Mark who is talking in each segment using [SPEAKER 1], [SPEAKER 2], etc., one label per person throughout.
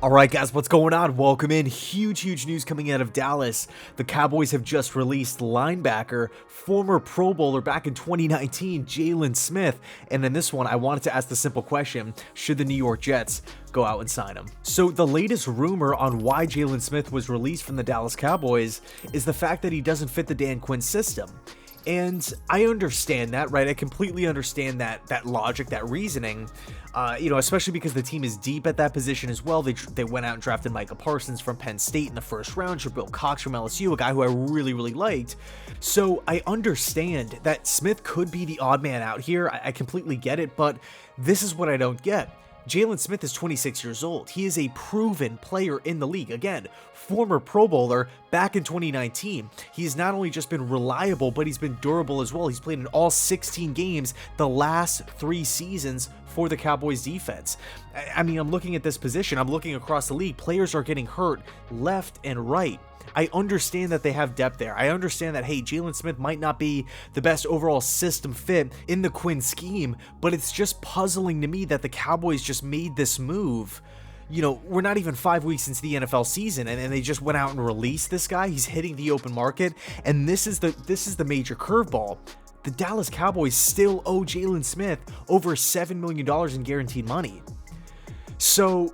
[SPEAKER 1] Alright guys, what's going on? Welcome in. Huge news coming out of Dallas. The Cowboys have just released linebacker, former Pro Bowler back in 2019, Jaylon Smith. And in this one, I wanted to ask the simple question, should the New York Jets go out and sign him? So the latest rumor on why Jaylon Smith was released from the Dallas Cowboys is the fact that he doesn't fit the Dan Quinn system. And I understand that, right? I completely understand that logic, that reasoning, especially because the team is deep at that position as well. They went out and drafted Micah Parsons from Penn State in the first round, Jabril Cox from LSU, a guy who I really liked. So I understand that Smith could be the odd man out here. I completely get it, but this is what I don't get. Jaylon Smith is 26 years old. He is a proven player in the league. Again, former Pro Bowler back in 2019. He's not only just been reliable, but he's been durable as well. He's played in all 16 games the last 3 seasons for the Cowboys defense. I mean, I'm looking at this position. I'm looking across the league. Players are getting hurt left and right. I understand that they have depth there. I understand that, hey, Jaylon Smith might not be the best overall system fit in the Quinn scheme, but it's just puzzling to me that the Cowboys just made this move. You know, we're not even 5 weeks into the NFL season, and they just went out and released this guy. He's hitting the open market, and this is the major curveball. The Dallas Cowboys still owe Jaylon Smith over $7 million in guaranteed money. So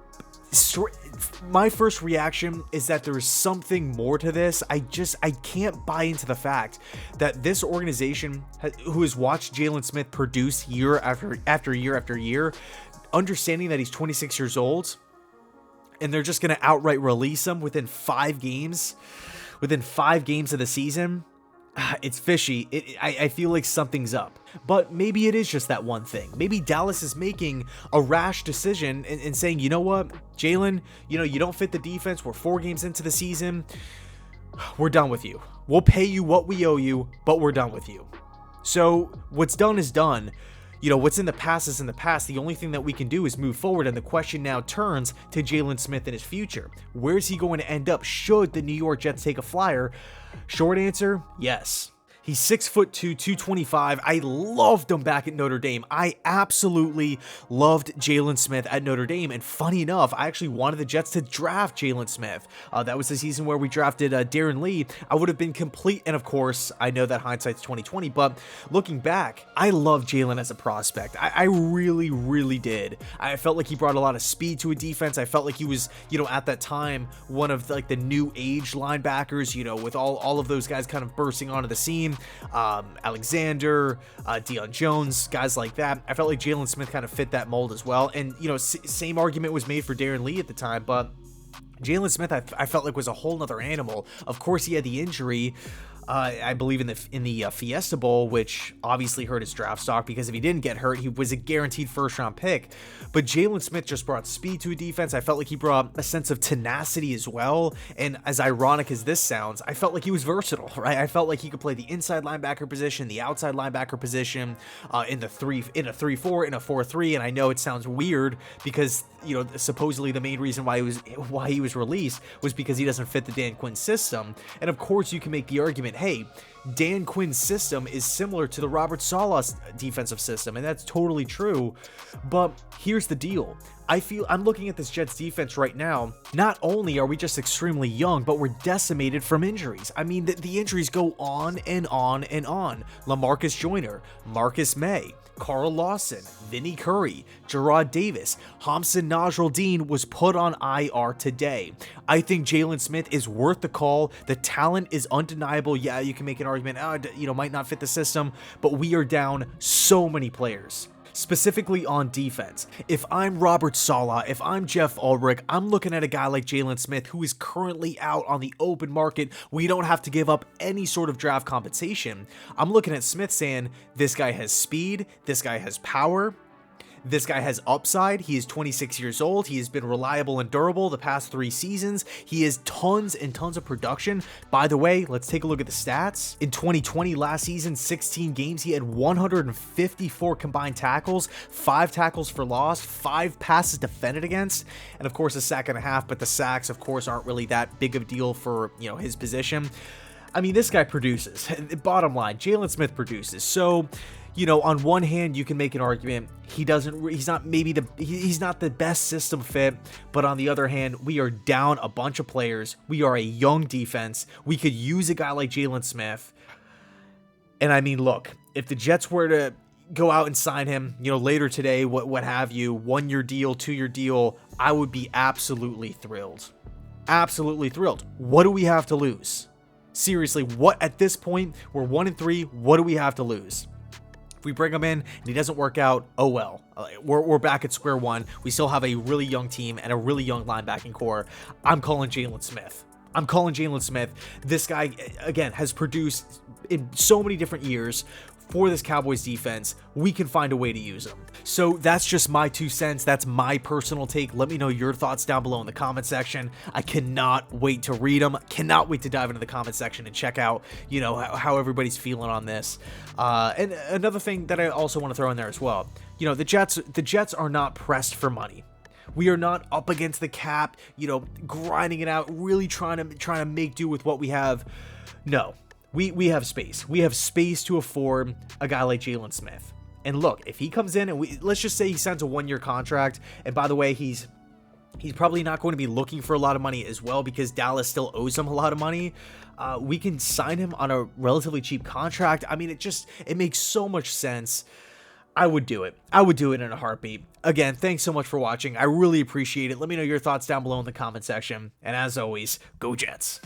[SPEAKER 1] my first reaction is that there's something more to this. I can't buy into the fact that this organization who has watched Jaylon Smith produce year after year, understanding that he's 26 years old, and they're just going to outright release him within 5 games of the season. It's fishy. I feel like something's up. But maybe it is just that one thing. Maybe Dallas is making a rash decision and saying, you know what, Jaylon, you don't fit the defense. We're 4 games into the season. We're done with you. We'll pay you what we owe you, but we're done with you. So what's done is done. What's in the past is in the past. The only thing that we can do is move forward, and the question now turns to Jaylon Smith and his future. Where's he going to end up should the New York Jets take a flyer? Short answer, yes. He's 6'2", 225. I loved him back at Notre Dame. I absolutely loved Jaylon Smith at Notre Dame. And funny enough, I actually wanted the Jets to draft Jaylon Smith. That was the season where we drafted Darren Lee. I would have been complete. And of course, I know that hindsight's 2020. But looking back, I love Jaylon as a prospect. I really did. I felt like he brought a lot of speed to a defense. I felt like he was, at that time, one of the new age linebackers, with all of those guys kind of bursting onto the scene. Alexander, Deion Jones, guys like that. I felt like Jaylon Smith kind of fit that mold as well. And, same argument was made for Darren Lee at the time, but Jaylon Smith, I felt like was a whole nother animal. Of course, he had the injury, I believe in the Fiesta Bowl, which obviously hurt his draft stock, because if he didn't get hurt, he was a guaranteed first-round pick. But Jaylon Smith just brought speed to a defense. I felt like he brought a sense of tenacity as well. And as ironic as this sounds, I felt like he was versatile, right? I felt like he could play the inside linebacker position, the outside linebacker position, in a 3-4, in a 4-3. And I know it sounds weird because supposedly the main reason why he was released was because he doesn't fit the Dan Quinn system. And of course, you can make the argument, hey, Dan Quinn's system is similar to the Robert Saleh's defensive system, and that's totally true. But here's the deal. I'm looking at this Jets defense right now. Not only are we just extremely young, but we're decimated from injuries. I mean, the injuries go on and on and on. LaMarcus Joyner, Marcus May, Carl Lawson, Vinny Curry, Gerard Davis, Hamza Nasruddin was put on IR today. I think Jaylon Smith is worth the call. The talent is undeniable. Yeah, you can make an argument, might not fit the system, but we are down so many players. Specifically on defense. If I'm Robert Saleh, if I'm Jeff Ulbrich, I'm looking at a guy like Jaylon Smith who is currently out on the open market. We don't have to give up any sort of draft compensation. I'm looking at Smith saying, this guy has speed, this guy has power, this guy has upside. He is 26 years old. He has been reliable and durable the past 3 seasons. He has tons and tons of production. By the way, let's take a look at the stats. In 2020, last season, 16 games, he had 154 combined tackles, 5 tackles for loss, 5 passes defended against, and of course a sack and a half, but the sacks, of course, aren't really that big of a deal for, his position. I mean, this guy produces. Bottom line, Jaylon Smith produces. So, on one hand, you can make an argument he's not the best system fit, but on the other hand, we are down a bunch of players. We are a young defense. We could use a guy like Jaylon Smith. And I mean, look, if the Jets were to go out and sign him, later today, what have you, 1 year deal, 2 year deal, I would be absolutely thrilled. Absolutely thrilled. What do we have to lose? Seriously, what at this point, we're 1-3, what do we have to lose? If we bring him in and he doesn't work out, oh well. We're back at square one. We still have a really young team and a really young linebacking core. I'm calling Jaylon Smith. This guy, again, has produced in so many different years for this Cowboys defense. We can find a way to use him. So that's just my 2 cents. That's my personal take. Let me know your thoughts down below in the comment section. I cannot wait to read them. Cannot wait to dive into the comment section and check out, how everybody's feeling on this. And another thing that I also want to throw in there as well. The Jets are not pressed for money. We are not up against the cap, grinding it out, really trying to make do with what we have. No. We have space. We have space to afford a guy like Jaylon Smith. And look, if he comes in and let's just say he signs a 1-year contract, and by the way, he's probably not going to be looking for a lot of money as well because Dallas still owes him a lot of money. We can sign him on a relatively cheap contract. I mean, it makes so much sense. I would do it. I would do it in a heartbeat. Again, thanks so much for watching. I really appreciate it. Let me know your thoughts down below in the comment section. And as always, go Jets.